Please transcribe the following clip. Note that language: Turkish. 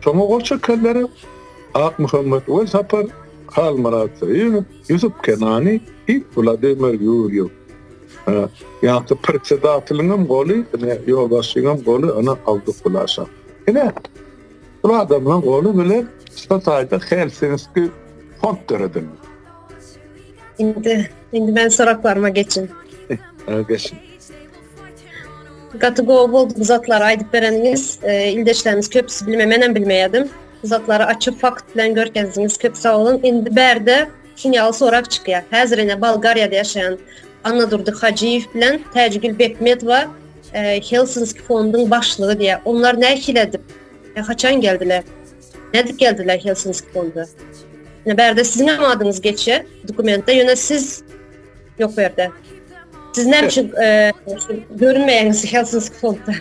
Tomo Golçakalları Ak Muhammed Vel Sapar Hal Marat Yusuf Kenani Vladimir Yuryev yani председателиňem goly ýoldaşyňam goly ana Abdullaşa. Ene bu adamlaryň goly bilen Spatayda Helsinki fond töredim. Şimdi ben soraklarıma geçin. Geçin. Gatıgo boldu zatları aydıp bereniňiz, ildeşlerimiz köpüsü bilmemenen bilmeýärdim. Zatları açıp fakt bilen görkezdiňiz, köp sağ olun. Indi berde şunyalı sorak çykýar. Häzirine Bolgariýada ýaşaýan Anna Durdy Hacıyev bilen Täjgül Bekmetova Helsinki fonduň başlygy diýe. Onlar näçe edip, haçan geldiler? Nädip geldiler Helsinki fondu? Berde sizin adyňyz geçe dokumentde, ýöne siz yok berde. Siz näçe görünmeýäňiz Helsinki fondda?